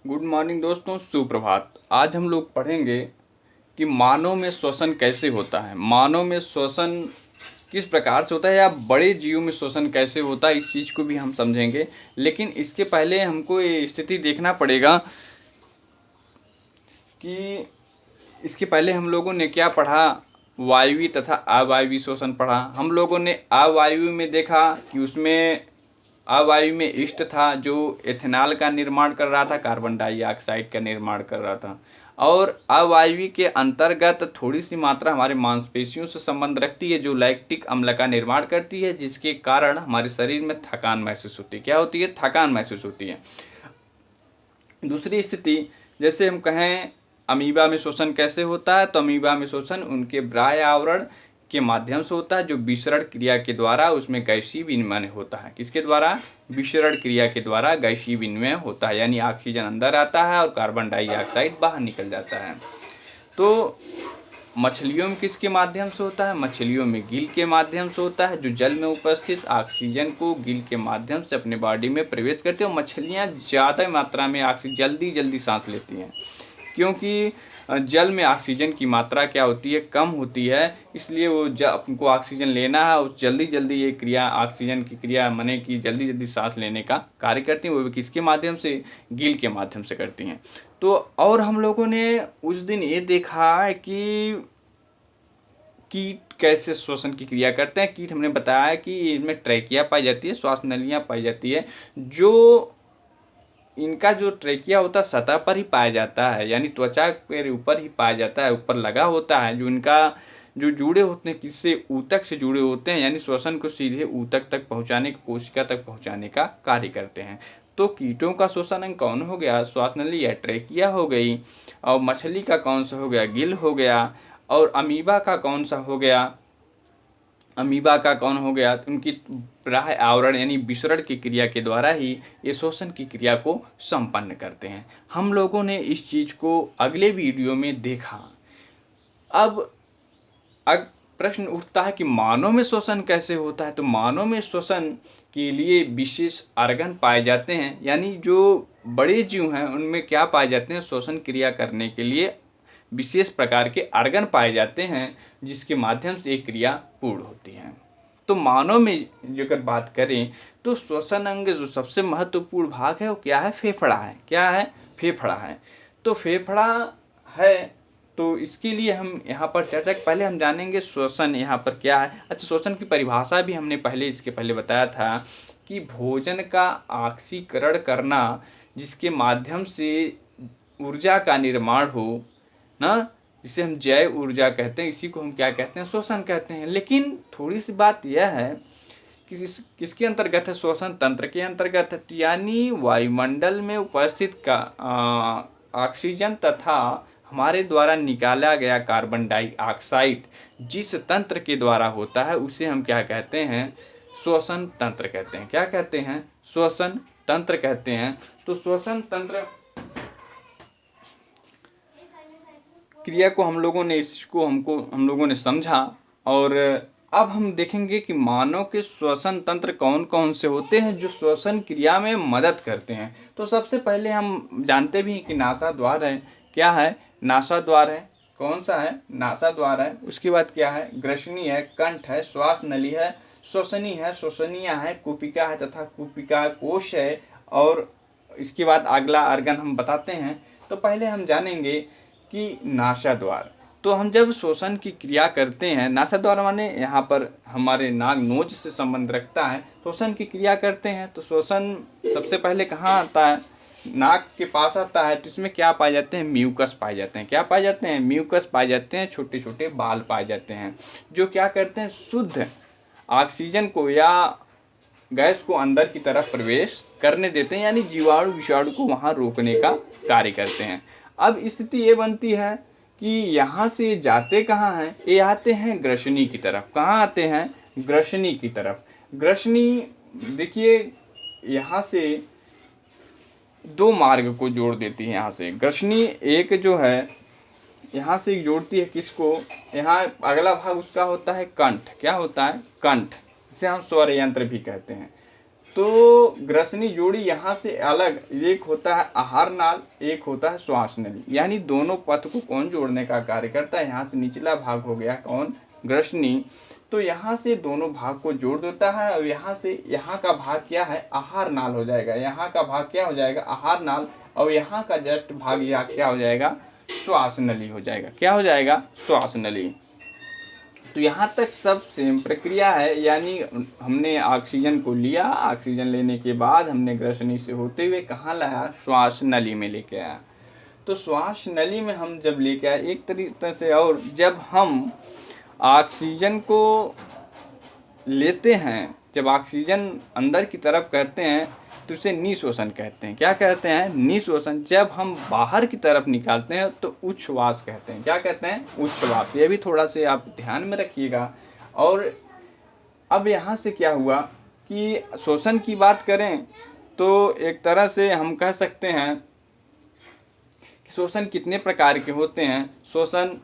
Good morning दोस्तों, सुप्रभात। आज हम लोग पढ़ेंगे कि मानव में श्वसन कैसे होता है। मानव में श्वसन किस प्रकार से होता है या बड़े जीवों में श्वसन कैसे होता है, इस चीज़ को भी हम समझेंगे। लेकिन इसके पहले हमको ये स्थिति देखना पड़ेगा कि इसके पहले हम लोगों ने क्या पढ़ा। वायवीय तथा अवायवीय श्वसन पढ़ा। हम लोगों ने अवायवीय में देखा कि उसमें अवायु में ईस्ट था जो एथेनॉल का निर्माण कर रहा था, कार्बन डाइऑक्साइड का निर्माण कर रहा था। और अवायवीय के अंतर्गत थोड़ी सी मात्रा हमारे मांसपेशियों से संबंध रखती है जो लैक्टिक अम्ल का निर्माण करती है, जिसके कारण हमारे शरीर में थकान महसूस होती है। क्या होती है? थकान महसूस होती है। दूसरी स्थिति, जैसे हम कहें अमीबा में श्वसन कैसे होता है, तो अमीबा में श्वसन उनके बाह्य आवरण के माध्यम से होता है जो विसरण क्रिया के द्वारा उसमें गैसीय विनिमय होता है। किसके द्वारा? विसरण क्रिया के द्वारा गैसीय विनिमय होता है, यानी ऑक्सीजन अंदर आता है और कार्बन डाइऑक्साइड बाहर निकल जाता है। तो मछलियों में किसके माध्यम से होता है? मछलियों में गिल के माध्यम से होता है, जो जल में उपस्थित ऑक्सीजन को गिल के माध्यम से अपने बॉडी में प्रवेश करते हैं। और मछलियाँ ज़्यादा मात्रा में ऑक्सीजन जल्दी सांस लेती हैं, क्योंकि जल में ऑक्सीजन की मात्रा क्या होती है? कम होती है। इसलिए वो उनको ऑक्सीजन लेना है और जल्दी ये क्रिया, ऑक्सीजन की क्रिया माने कि जल्दी सांस लेने का कार्य करती हैं। वो भी किसके माध्यम से? गिल के माध्यम से करती हैं। तो और हम लोगों ने उस दिन ये देखा कि कीट कैसे श्वसन की क्रिया करते हैं। कीट हमने बताया कि इनमें ट्रैकिया पाई जाती है, श्वास नलियाँ पाई जाती है। जो इनका जो ट्रेकिया होता है सतह पर ही पाया जाता है, यानी त्वचा के ऊपर ही पाया जाता है, ऊपर लगा होता है। जो इनका जो जुड़े होते हैं किससे? ऊतक से जुड़े होते हैं, यानी श्वसन को सीधे ऊतक तक पहुंचाने, कोशिका तक पहुंचाने का कार्य करते हैं। तो कीटों का श्वसन अंग कौन हो गया? श्वास नली या ट्रेकिया हो गई। और मछली का कौन सा हो गया? गिल हो गया। और अमीबा का कौन सा हो गया? अमीबा का कौन हो गया? उनकी बाह्य आवरण यानी विसरण की क्रिया के द्वारा ही ये श्वसन की क्रिया को संपन्न करते हैं। हम लोगों ने इस चीज़ को अगले वीडियो में देखा। अब प्रश्न उठता है कि मानव में श्वसन कैसे होता है। तो मानव में श्वसन के लिए विशेष ऑर्गन पाए जाते हैं, यानी जो बड़े जीव हैं उनमें क्या पाए जाते हैं? श्वसन क्रिया करने के लिए विशेष प्रकार के ऑर्गन पाए जाते हैं, जिसके माध्यम से एक क्रिया पूर्ण होती है। तो मानव में जो अगर बात करें तो श्वसन अंग जो सबसे महत्वपूर्ण भाग है वो क्या है? फेफड़ा है। क्या है? फेफड़ा है। तो फेफड़ा है, तो इसके लिए हम यहाँ पर चर्चा पहले हम जानेंगे श्वसन यहाँ पर क्या है। अच्छा, श्वसन की परिभाषा भी हमने इसके पहले बताया था कि भोजन का ऑक्सीकरण करना, जिसके माध्यम से ऊर्जा का निर्माण हो ना, जिसे हम जैव ऊर्जा कहते हैं, इसी को हम क्या कहते हैं? श्वसन कहते हैं। लेकिन थोड़ी सी बात यह है कि किसके अंतर्गत है? श्वसन तंत्र के अंतर्गत है। यानी वायुमंडल में उपस्थित का ऑक्सीजन तथा हमारे द्वारा निकाला गया कार्बन डाइऑक्साइड जिस तंत्र के द्वारा होता है उसे हम क्या कहते हैं? श्वसन तंत्र कहते हैं। क्या कहते हैं? श्वसन तंत्र कहते हैं। तो श्वसन तंत्र क्रिया को हम लोगों ने समझा। और अब हम देखेंगे कि मानव के श्वसन तंत्र कौन कौन से होते हैं जो श्वसन क्रिया में मदद करते हैं। तो सबसे पहले हम जानते भी हैं कि नासाद्वार है। क्या है? नासाद्वार है। कौन सा है? नासाद्वार है। उसके बाद क्या है? ग्रसनी है, कंठ है, श्वास नली है, श्वसनी है, श्वसनिया है, कुपिका है तथा कुपिका कोश है। और इसके बाद अगला ऑर्गन हम बताते हैं। तो पहले हम जानेंगे कि नासाद्वार। तो हम जब श्वसन की क्रिया करते हैं, नासाद्वार माने यहाँ पर हमारे नाक नोज से संबंध रखता है। श्वसन की क्रिया करते हैं तो श्वसन सबसे पहले कहाँ आता है? नाक के पास आता है। तो इसमें क्या पाए जाते हैं? म्यूकस पाए जाते हैं। क्या पाए जाते हैं? म्यूकस पाए जाते हैं। छोटे छोटे बाल पाए जाते हैं जो क्या करते हैं? शुद्ध ऑक्सीजन को या गैस को अंदर की तरफ प्रवेश करने देते हैं, यानी जीवाणु विषाणु को वहाँ रोकने का कार्य करते हैं। अब स्थिति ये बनती है कि यहाँ से जाते कहाँ हैं? ये आते हैं ग्रसनी की तरफ। कहाँ आते हैं? ग्रसनी की तरफ। ग्रसनी देखिए यहाँ से दो मार्ग को जोड़ देती है। यहाँ से ग्रसनी एक जो है यहाँ से जोड़ती है किसको? यहाँ अगला भाग उसका होता है कंठ। क्या होता है? कंठ, इसे हम स्वर यंत्र भी कहते हैं। तो ग्रसनी जोड़ी यहाँ से अलग, एक होता है आहार नाल, एक होता है श्वास नली, यानी दोनों पथ को कौन जोड़ने का कार्य करता है। यहाँ से निचला भाग हो गया कौन, ग्रसनी, तो यहाँ से दोनों भाग को जोड़ देता है। और यहाँ से यहाँ का भाग क्या है, आहार नाल हो जाएगा, यहाँ का भाग क्या हो जाएगा, आहार नाल, और यहाँ का जस्ट भाग यह क्या हो जाएगा, श्वास नली हो जाएगा। क्या हो जाएगा, श्वास नली। तो यहाँ तक सब सेम प्रक्रिया है, यानी हमने ऑक्सीजन को लिया, ऑक्सीजन लेने के बाद हमने ग्रसनी से होते हुए कहाँ लाया, श्वास नली में लेके आया। तो श्वास नली में हम जब लेके आए एक तरीके से, और जब हम ऑक्सीजन को लेते हैं, जब ऑक्सीजन अंदर की तरफ कहते हैं तो उसे निःश्वसन कहते हैं। क्या कहते हैं, निःश्वसन। जब हम बाहर की तरफ निकालते हैं तो उच्छ्वास कहते हैं। क्या कहते हैं, उच्छ्वास। ये भी थोड़ा से आप ध्यान में रखिएगा। और अब यहाँ से क्या हुआ कि श्वसन की बात करें तो एक तरह से हम कह सकते हैं कि श्वसन कितने प्रकार के होते हैं। श्वसन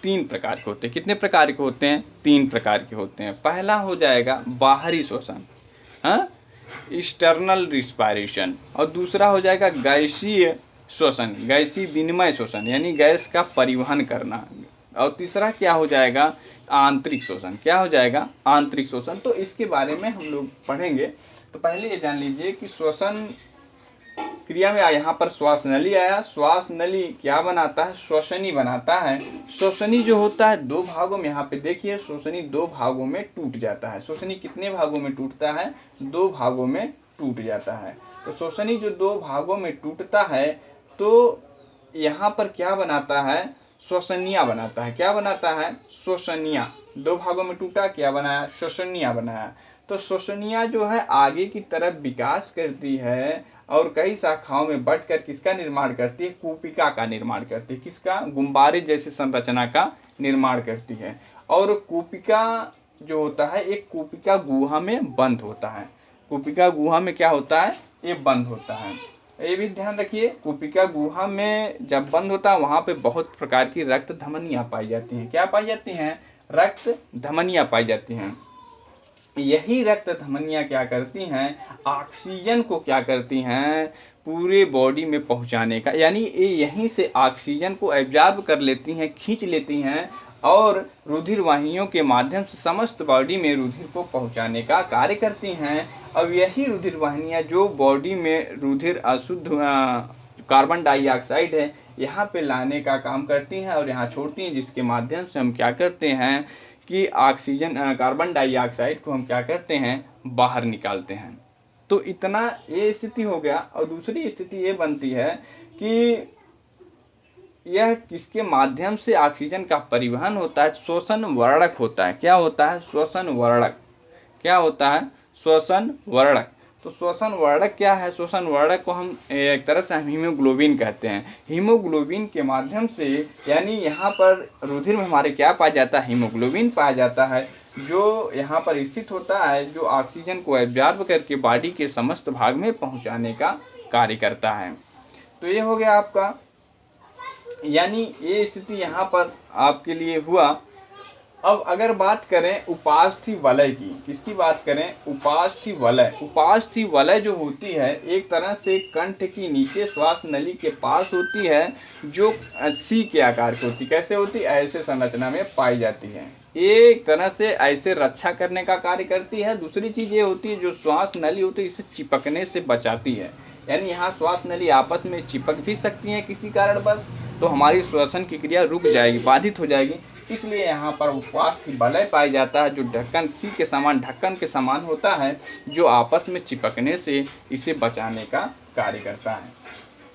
3 प्रकार के होते हैं। कितने प्रकार के होते हैं, 3 प्रकार के होते हैं। पहला हो जाएगा बाहरी श्वसन, हाँ, एक्सटर्नल रिस्पायरेशन, और दूसरा हो जाएगा गैसीय श्वसन, गैसीय विनिमय श्वसन, यानी गैस का परिवहन करना, और तीसरा क्या हो जाएगा, आंतरिक श्वसन। क्या हो जाएगा, आंतरिक श्वसन। तो इसके बारे में हम लोग पढ़ेंगे। तो पहले ये जान लीजिए कि श्वसन क्रिया में यहाँ पर श्वास नली आया। श्वास नली क्या बनाता है, श्वसनी बनाता है। श्वसनी जो होता है 2 भागों में, यहाँ पे देखिए श्वसनी 2 भागों में टूट जाता है। श्वसनी कितने भागों में टूटता है, 2 भागों में टूट जाता है। तो श्वसनी जो 2 भागों में टूटता है तो यहाँ पर क्या बनाता है, श्वसनिया बनाता है। क्या बनाता है, श्वसनिया। 2 भागों में टूटा, क्या बनाया, श्वसनिया बनाया। तो श्वसनिया जो है आगे की तरफ विकास करती है और कई शाखाओं में बढ़कर किसका निर्माण करती है, कूपिका का निर्माण करती है। किसका, गुब्बारे जैसे संरचना का निर्माण करती है। और कूपिका जो होता है एक कूपिका गुहा में बंद होता है। कूपिका गुहा में क्या होता है, ये बंद होता है। ये भी ध्यान रखिए, कूपिका गुहा में जब बंद होता है वहाँ पे बहुत प्रकार की रक्त धमनियाँ पाई जाती हैं। क्या पाई जाती हैं, रक्त धमनियाँ पाई जाती हैं। यही रक्त धमनियाँ क्या करती हैं, ऑक्सीजन को क्या करती हैं, पूरे बॉडी में पहुंचाने का, यानी ये यहीं से ऑक्सीजन को एब्जॉर्ब कर लेती हैं, खींच लेती हैं और रुधिर वाहिनियों के माध्यम से समस्त बॉडी में रुधिर को पहुंचाने का कार्य करती हैं। अब यही रुधिर वाहिनियाँ जो बॉडी में रुधिर अशुद्ध कार्बन डाइऑक्साइड है यहाँ पे लाने का काम करती हैं और यहाँ छोड़ती हैं, जिसके माध्यम से हम क्या करते हैं कि ऑक्सीजन कार्बन डाइऑक्साइड को हम क्या करते हैं, बाहर निकालते हैं। तो इतना ये स्थिति हो गया। और दूसरी स्थिति ये बनती है कि यह किसके माध्यम से ऑक्सीजन का परिवहन होता है, श्वसन वर्णक होता है। क्या होता है, श्वसन वर्णक। क्या होता है, श्वसन वर्णक। तो श्वसन वर्णक क्या है, श्वसन वर्णक को हम एक तरह से हम हीमोग्लोबिन कहते हैं। हीमोग्लोबिन के माध्यम से, यानी यहाँ पर रुधिर में हमारे क्या पाया जाता है, हीमोग्लोबिन पाया जाता है, जो यहाँ पर स्थित होता है, जो ऑक्सीजन को एब्जॉर्ब करके बॉडी के समस्त भाग में पहुँचाने का कार्य करता है। तो ये हो गया आपका, यानी ये स्थिति यहाँ पर आपके लिए हुआ। अब अगर बात करें उपास्थि वलय की, किसकी बात करें, उपास्थि वलय। उपास्थि वलय जो होती है एक तरह से कंठ की नीचे श्वास नली के पास होती है, जो सी के आकार की होती है। कैसे होती है, ऐसे संरचना में पाई जाती है। एक तरह से ऐसे रक्षा करने का कार्य करती है। दूसरी चीज़ ये होती है जो श्वास नली होती है इसे चिपकने से बचाती है, यानी यहाँ श्वास नली आपस में चिपक भी सकती हैं किसी कारणवश, तो हमारी श्वसन की क्रिया रुक जाएगी, बाधित हो जाएगी। इसलिए यहाँ पर उपास्थि वलय पाया जाता है, जो ढक्कन सी के समान, ढक्कन के समान होता है, जो आपस में चिपकने से इसे बचाने का कार्य करता है।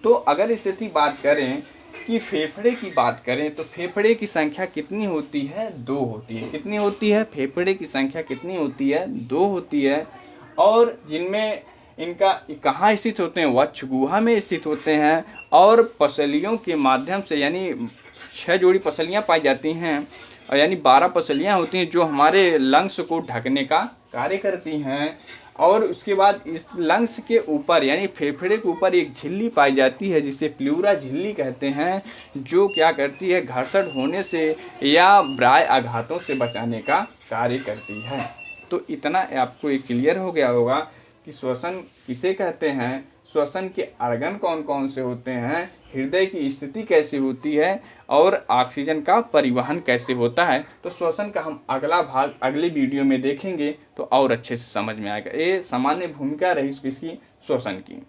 तो अगर स्थिति बात करें कि फेफड़े की बात करें, तो फेफड़े की संख्या कितनी होती है, 2 होती है। कितनी होती है, फेफड़े की संख्या कितनी होती है, 2 होती है। और जिनमें इनका कहाँ स्थित होते हैं, वक्ष गुहा में स्थित होते हैं। और पसलियों के माध्यम से, यानी 6 जोड़ी पसलियाँ पाई जाती हैं, और यानी 12 पसलियाँ होती हैं जो हमारे लंग्स को ढकने का कार्य करती हैं। और उसके बाद इस लंग्स के ऊपर, यानी फेफड़े के ऊपर एक झिल्ली पाई जाती है जिसे प्लूरा झिल्ली कहते हैं, जो क्या करती है, घर्षण होने से या ब्राय आघातों से बचाने का कार्य करती है। तो तो इतना आपको ये क्लियर हो गया होगा कि श्वसन किसे कहते हैं, श्वसन के ऑर्गन कौन कौन से होते हैं, हृदय की स्थिति कैसी होती है और ऑक्सीजन का परिवहन कैसे होता है। तो श्वसन का हम अगला भाग अगली वीडियो में देखेंगे तो और अच्छे से समझ में आएगा। ये सामान्य भूमिका रही इसकी श्वसन की।